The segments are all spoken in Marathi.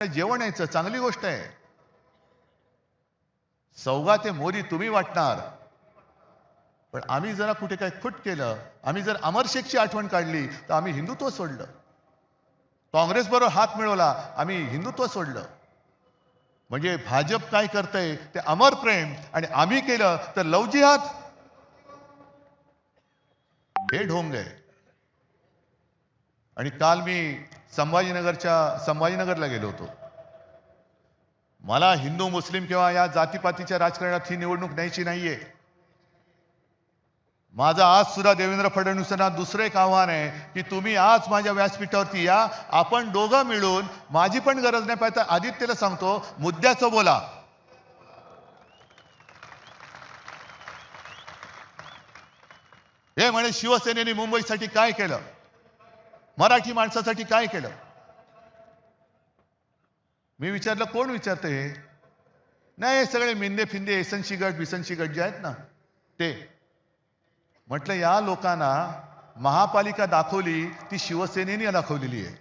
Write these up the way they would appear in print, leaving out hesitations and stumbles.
जेवण यायचं चांगली गोष्ट आहे. सौगाते मोरी तुम्ही वाटणार, पण आम्ही जरा कुठे काय खुट केलं, आम्ही जर अमर शेखची आठवण काढली तर आम्ही हिंदुत्व सोडलं. काँग्रेस बरोबर हात मिळवला, आम्ही हिंदुत्व सोडलं. म्हणजे भाजप काय करतंय ते अमर प्रेम, आणि आम्ही केलं तर लव जिहाद. हे ढोंग आहे. आणि काल मी संभाजीनगरला गेलो होतो. मला हिंदू मुस्लिम किंवा या जातीपातीच्या राजकारणात ही निवडणूक न्यायची नाहीये. माझं आज सुद्धा देवेंद्र फडणवीसांना दुसरं एक आव्हान आहे की तुम्ही आज माझ्या व्यासपीठावरती या, आपण दोघं मिळून, माझी पण गरज नाही पाहिजे आदित्यला सांगतो, मुद्द्याचं बोला. हे म्हणे शिवसेनेने मुंबईसाठी काय केलं, मराठी माणसासाठी काय केलं. मी विचारलं कोण विचारते हे? नाही, सगळे मिंदे फिंदे एसनशी गट बिसनशी गट जे आहेत ना ते. म्हटलं या लोकांना महापालिका दाखवली ती शिवसेनेने दाखवलेली आहे.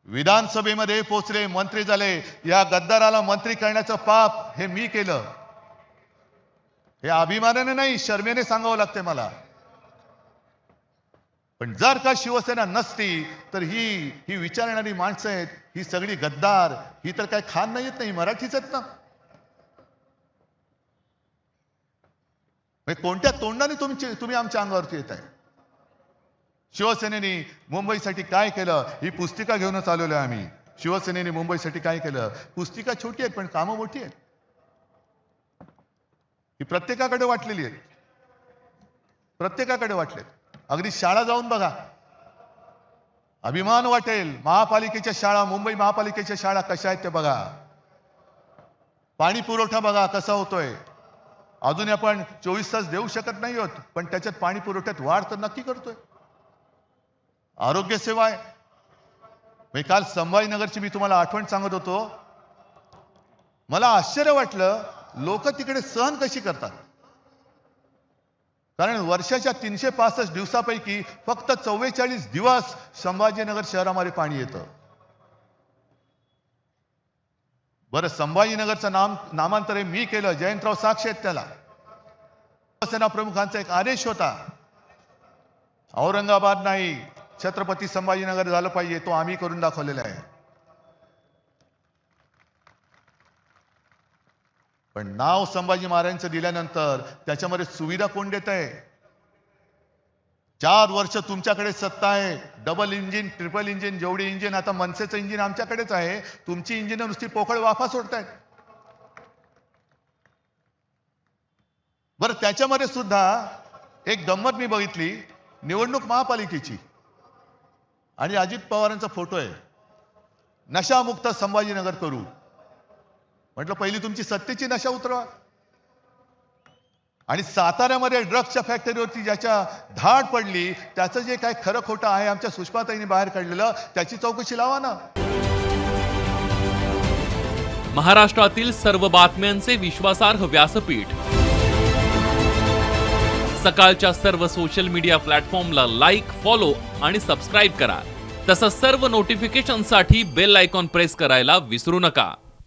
विधानसभेमध्ये पोचले, मंत्री झाले, या गद्दाराला मंत्री करण्याचं पाप हे मी केलं. हे अभिमानाने नाही, शर्मेने सांगावं लागते मला. पण जर का शिवसेना नसती तर ही विचारणारी माणसं आहेत, ही सगळी गद्दार, ही तर काय खान नाही येत नाही, मराठीच आहेत ना. कोणत्या तोंडाने तुम्ही आमच्या अंगावरती येत आहे? शिवसेनेने मुंबईसाठी काय केलं ही पुस्तिका घेऊनच आलेलो आहे आम्ही. शिवसेनेने मुंबईसाठी काय केलं, पुस्तिका छोटी आहेत पण कामं मोठी आहेत. ही प्रत्येकाकडे वाटलेली आहेत, प्रत्येकाकडे वाटलेत. अगदी शाळा जाऊन बघा, अभिमान वाटेल. महापालिकेच्या शाळा, मुंबई महापालिकेच्या शाळा कशा आहेत ते बघा. पाणी पुरवठा बघा कसा होतोय. अजून आपण 24 तास देऊ शकत नाही आहोत, पण त्याच्यात पाणी पुरवठ्यात वाढ तर नक्की करतोय. आरोग्य सेवा आहे. काल संभाजीनगरची मी तुम्हाला आठवण सांगत होतो. मला आश्चर्य वाटलं लोक तिकडे सहन कशी करतात. कारण वर्षाच्या 365 दिवसापैकी फक्त 44 दिवस संभाजीनगर शहरामध्ये पाणी येतं. बरं, संभाजीनगरचं नामांतर मी केलं, जयंतराव साक्षी आहेत त्याला. शिवसेना प्रमुखांचा एक आदेश होता, औरंगाबाद नाही छत्रपती संभाजीनगर झालं पाहिजे, तो आम्ही करून दाखवलेला आहे. पण नाव संभाजी महाराजांचं दिल्यानंतर त्याच्यामध्ये सुविधा कोण देत आहे? 4 वर्ष तुमच्याकडे सत्ता आहे. डबल इंजिन, ट्रिपल इंजिन, जेवढी इंजिन, आता मनसेचं इंजिन आमच्याकडेच आहे. तुमची इंजिन नुसती पोकळ वाफा सोडतायत. बरं, त्याच्यामध्ये सुद्धा एक गंमत मी बघितली, निवडणूक महापालिकेची, आणि अजित पवारांचा फोटो आहे, नशामुक्त संभाजीनगर करू. म्हटलं पहिली तुमची सत्तेची नशा उतरवा. आणि साताऱ्यामध्ये ड्रग्सच्या फॅक्टरीवरती ज्याच्या धाड पडली त्याचं जे काय खरं खोटं आहे आमच्या सुषमाताईंनी बाहेर काढलेलं, त्याची चौकशी लावा ना. महाराष्ट्रातील सर्व बातम्यांचे विश्वासार्ह व्यासपीठ, सकाळच्या सर्व सोशल मीडिया प्लॅटफॉर्मला लाईक, फॉलो आणि सबस्क्राईब करा. तसंच सर्व नोटिफिकेशनसाठी बेल आयकॉन प्रेस करायला विसरू नका.